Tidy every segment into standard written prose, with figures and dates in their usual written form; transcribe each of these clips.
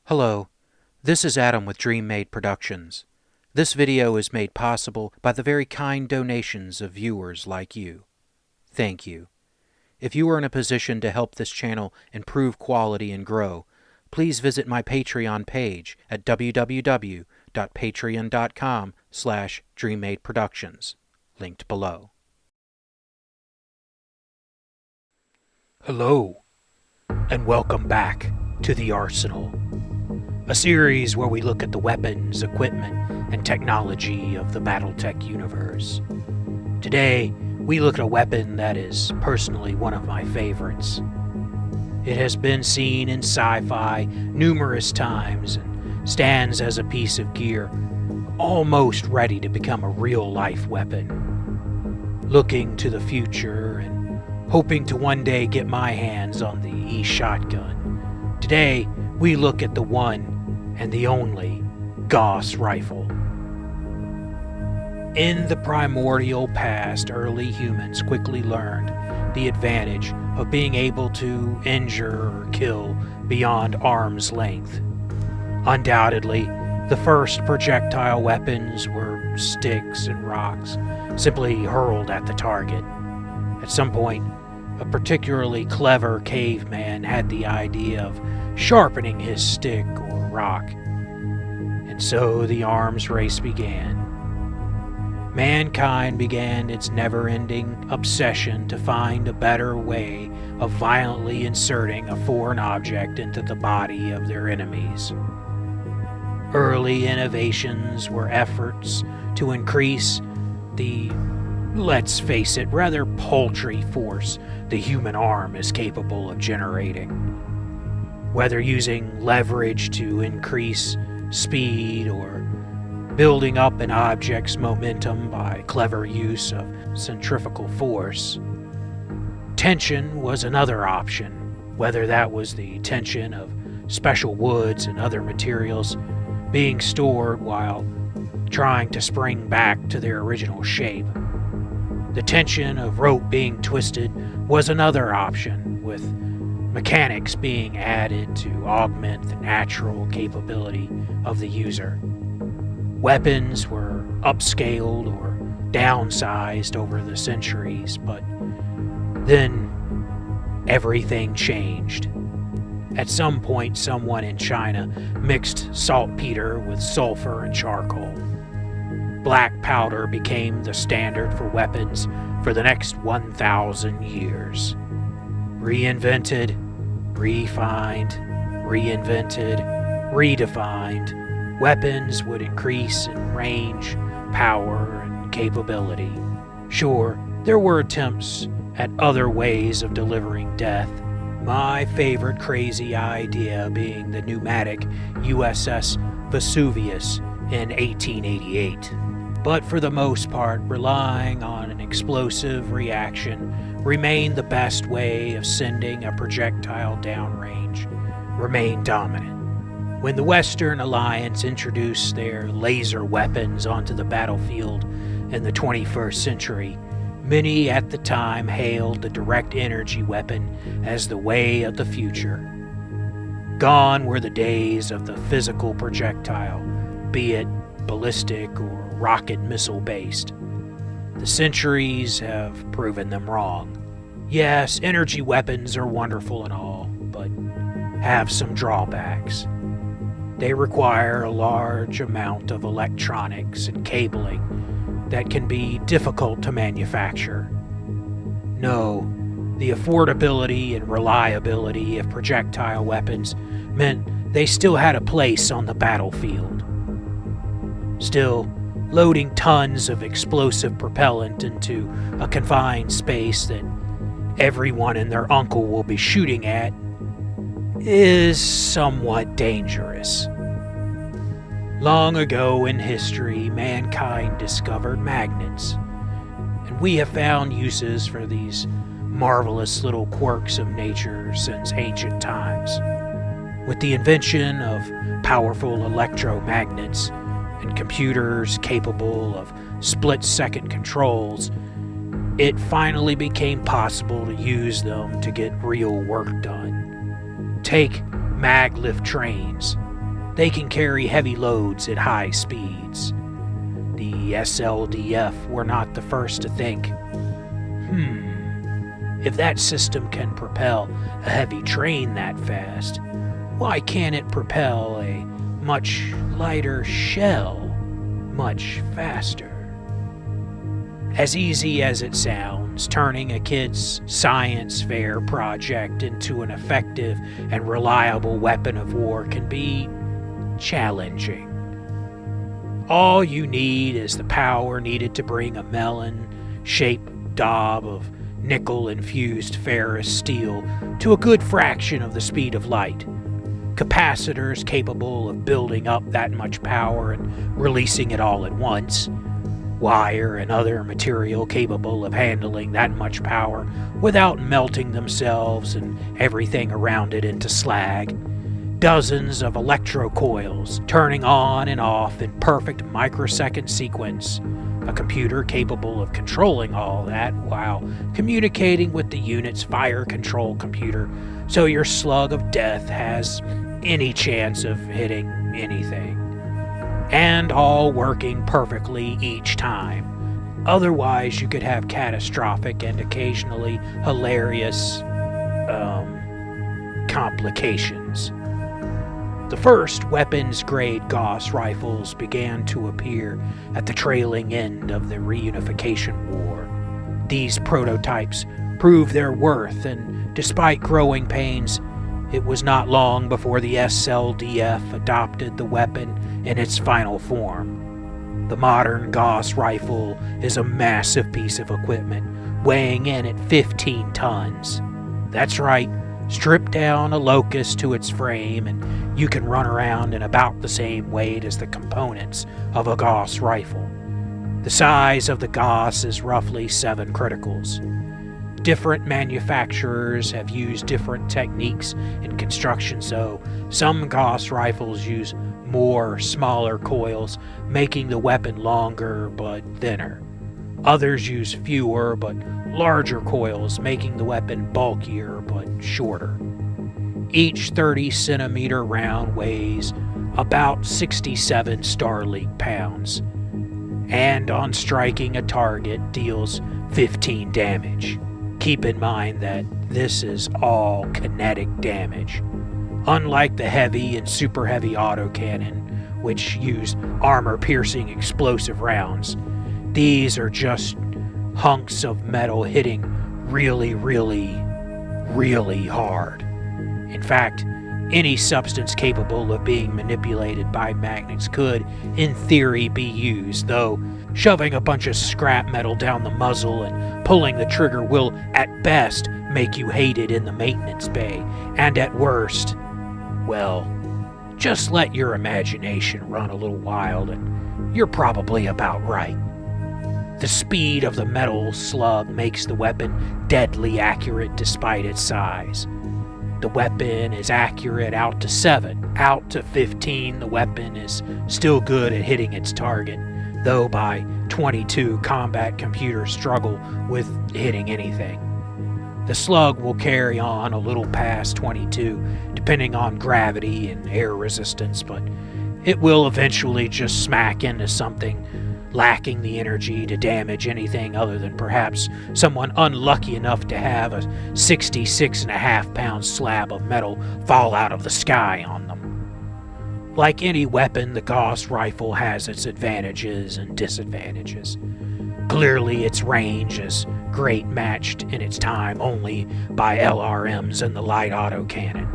Hello, this is Adam with DreamMade Productions. This video is made possible by the very kind donations of viewers like you. Thank you. If you are in a position to help this channel improve quality and grow, please visit my Patreon page at www.patreon.com/DreamMadeProductions, linked below. Hello, and welcome back to The Arsenal, a series where we look at the weapons, equipment, and technology of the BattleTech universe. Today, we look at a weapon that is personally one of my favorites. It has been seen in sci-fi numerous times and stands as a piece of gear almost ready to become a real-life weapon. Looking to the future and hoping to one day get my hands on the E-shotgun, today we look at the one and the only Goss Rifle. In the primordial past, early humans quickly learned the advantage of being able to injure or kill beyond arm's length. Undoubtedly, the first projectile weapons were sticks and rocks, simply hurled at the target. At some point, a particularly clever caveman had the idea of sharpening his stick or rock, and so the arms race began. Mankind began its never-ending obsession to find a better way of violently inserting a foreign object into the body of their enemies. Early innovations were efforts to increase the, let's face it, rather paltry force the human arm is capable of generating. Whether using leverage to increase speed or building up an object's momentum by clever use of centrifugal force. Tension was another option, whether that was the tension of special woods and other materials being stored while trying to spring back to their original shape. The tension of rope being twisted was another option, with mechanics being added to augment the natural capability of the user. Weapons were upscaled or downsized over the centuries, but then everything changed. At some point, someone in China mixed saltpeter with sulfur and charcoal. Black powder became the standard for weapons for the next 1,000 years. Reinvented, refined, reinvented, redefined, weapons would increase in range, power, and capability. Sure, there were attempts at other ways of delivering death, my favorite crazy idea being the pneumatic USS Vesuvius in 1888. But for the most part, relying on an explosive reaction remained the best way of sending a projectile downrange, remained dominant. When the Western Alliance introduced their laser weapons onto the battlefield in the 21st century, many at the time hailed the direct energy weapon as the way of the future. Gone were the days of the physical projectile, be it ballistic or rocket missile based. The centuries have proven them wrong. Yes, energy weapons are wonderful and all, but have some drawbacks. They require a large amount of electronics and cabling that can be difficult to manufacture. No, the affordability and reliability of projectile weapons meant they still had a place on the battlefield. Still, loading tons of explosive propellant into a confined space that everyone and their uncle will be shooting at is somewhat dangerous. Long ago in history, mankind discovered magnets, and we have found uses for these marvelous little quirks of nature since ancient times. With the invention of powerful electromagnets and computers capable of split-second controls, it finally became possible to use them to get real work done. Take maglev trains, They can carry heavy loads at high speeds. The SLDF were not the first to think, if that system can propel a heavy train that fast, why can't it propel a much lighter shell much faster? As easy as it sounds, turning a kid's science fair project into an effective and reliable weapon of war can be challenging. All you need is the power needed to bring a melon-shaped daub of nickel-infused ferrous steel to a good fraction of the speed of light. Capacitors capable of building up that much power and releasing it all at once. Wire and other material capable of handling that much power without melting themselves and everything around it into slag. Dozens of electrocoils turning on and off in perfect microsecond sequence. A computer capable of controlling all that while communicating with the unit's fire control computer so your slug of death has any chance of hitting anything. And all working perfectly each time. Otherwise, you could have catastrophic and occasionally hilarious complications. The first weapons-grade Goss rifles began to appear at the trailing end of the reunification war. These prototypes proved their worth, and despite growing pains, it was not long before the SLDF adopted the weapon in its final form. The modern Goss rifle is a massive piece of equipment, weighing in at 15 tons. That's right, strip down a locust to its frame and you can run around in about the same weight as the components of a Goss rifle. The size of the Gauss is roughly 7 criticals. Different manufacturers have used different techniques in construction, so some Goss rifles use more smaller coils, making the weapon longer but thinner. Others use fewer but larger coils, making the weapon bulkier but shorter. Each 30-centimeter round weighs about 67 Starleague pounds, and on striking a target deals 15 damage. Keep in mind that this is all kinetic damage. Unlike the heavy and super heavy autocannon, which use armor-piercing explosive rounds, these are just hunks of metal hitting really, really, really hard. In fact, any substance capable of being manipulated by magnets could, in theory, be used, though shoving a bunch of scrap metal down the muzzle and pulling the trigger will, at best, make you hate it in the maintenance bay, and at worst, well, just let your imagination run a little wild and you're probably about right. The speed of the metal slug makes the weapon deadly accurate despite its size. The weapon is accurate out to 7. Out to 15, the weapon is still good at hitting its target, though by 22, combat computers struggle with hitting anything. The slug will carry on a little past 22, depending on gravity and air resistance, but it will eventually just smack into something lacking the energy to damage anything other than perhaps someone unlucky enough to have a 66.5-pound slab of metal fall out of the sky on them. Like any weapon, the Goss rifle has its advantages and disadvantages. Clearly, its range is great, matched in its time only by LRMs and the light autocannon.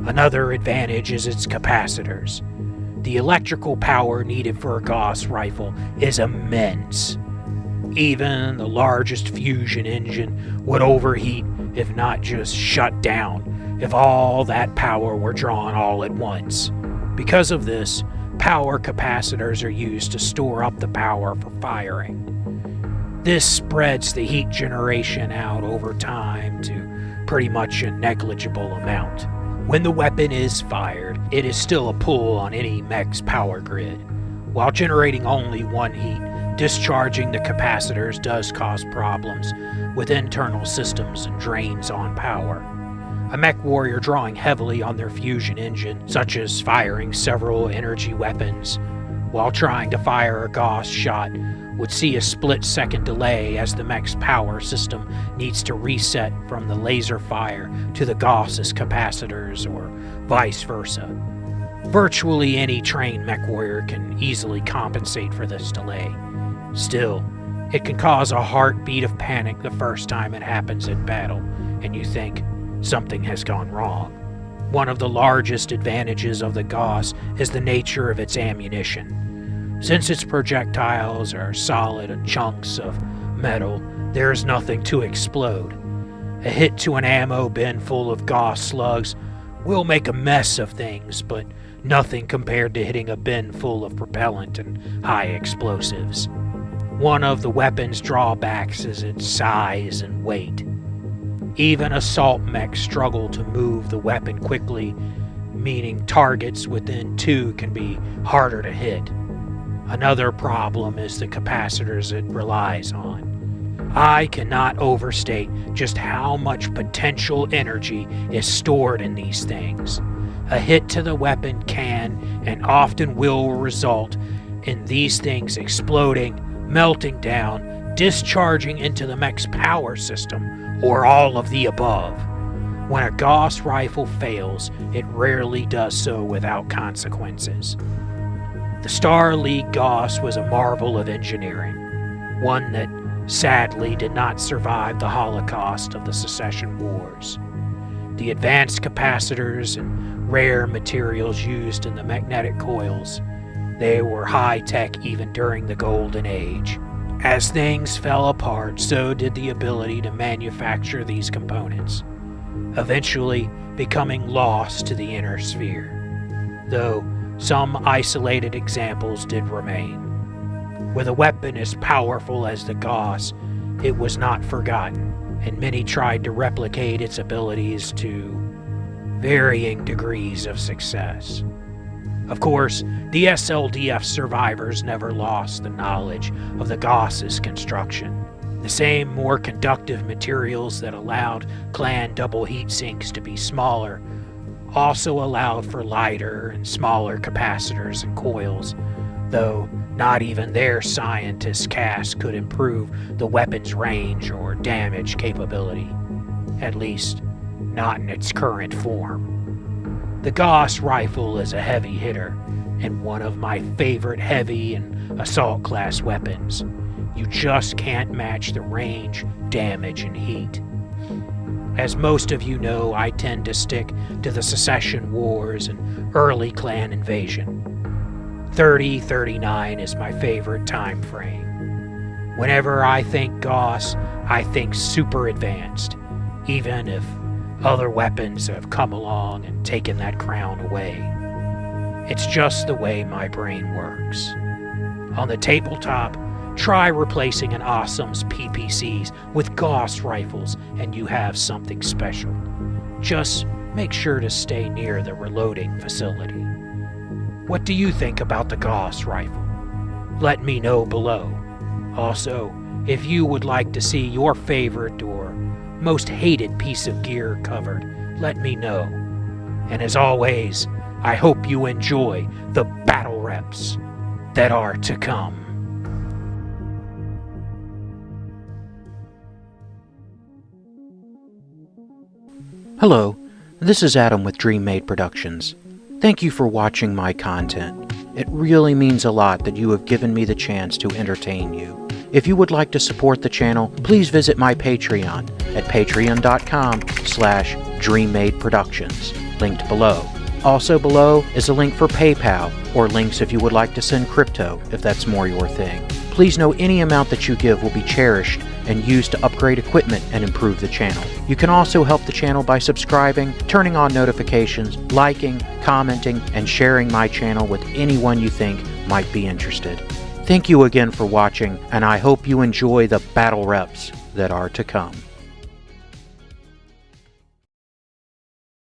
Another advantage is its capacitors. The electrical power needed for a Goss rifle is immense. Even the largest fusion engine would overheat, if not just shut down, if all that power were drawn all at once. Because of this, power capacitors are used to store up the power for firing. This spreads the heat generation out over time to pretty much a negligible amount. When the weapon is fired, it is still a pull on any mech's power grid. While generating only one heat, discharging the capacitors does cause problems with internal systems and drains on power. A mech warrior drawing heavily on their fusion engine, such as firing several energy weapons, while trying to fire a Gauss shot, would see a split-second delay as the mech's power system needs to reset from the laser fire to the Gauss's capacitors, or vice versa. Virtually any trained mech warrior can easily compensate for this delay. Still, it can cause a heartbeat of panic the first time it happens in battle, and you think something has gone wrong. One of the largest advantages of the Gauss is the nature of its ammunition. Since its projectiles are solid chunks of metal, there is nothing to explode. A hit to an ammo bin full of Gauss slugs will make a mess of things, but nothing compared to hitting a bin full of propellant and high explosives. One of the weapon's drawbacks is its size and weight. Even assault mechs struggle to move the weapon quickly, meaning targets within 2 can be harder to hit. Another problem is the capacitors it relies on. I cannot overstate just how much potential energy is stored in these things. A hit to the weapon can and often will result in these things exploding, melting down, discharging into the mech's power system, or all of the above. When a Goss rifle fails, it rarely does so without consequences. The Star League Gauss was a marvel of engineering, one that sadly did not survive the Holocaust of the Secession Wars. The advanced capacitors and rare materials used in the magnetic coils, they were high-tech even during the Golden Age. As things fell apart, so did the ability to manufacture these components, eventually becoming lost to the inner sphere, though some isolated examples did remain. With a weapon as powerful as the Gauss, it was not forgotten, and many tried to replicate its abilities to varying degrees of success. Of course, the SLDF survivors never lost the knowledge of the Gauss's construction. The same more conductive materials that allowed clan double heat sinks to be smaller also allowed for lighter and smaller capacitors and coils, though not even their scientists' cast could improve the weapon's range or damage capability, at least not in its current form. The Goss Rifle is a heavy hitter, and one of my favorite heavy and assault class weapons. You just can't match the range, damage, and heat. As most of you know, I tend to stick to the Secession Wars and early clan invasion. 3039 is my favorite time frame. Whenever I think Gauss, I think super advanced, even if other weapons have come along and taken that crown away. It's just the way my brain works. On the tabletop, try replacing an Awesome's PPCs with Goss rifles and you have something special. Just make sure to stay near the reloading facility. What do you think about the Goss rifle? Let me know below. Also, if you would like to see your favorite or most hated piece of gear covered, let me know. And as always, I hope you enjoy the battle reps that are to come. Hello, this is Adam with DreamMade Productions. Thank you for watching my content. It really means a lot that you have given me the chance to entertain you. If you would like to support the channel, please visit my Patreon at patreon.com/DreamMadeProductions, linked below. Also below is a link for PayPal, or links if you would like to send crypto, if that's more your thing. Please know any amount that you give will be cherished and used to upgrade equipment and improve the channel. You can also help the channel by subscribing, turning on notifications, liking, commenting, and sharing my channel with anyone you think might be interested. Thank you again for watching, and I hope you enjoy the battle reps that are to come.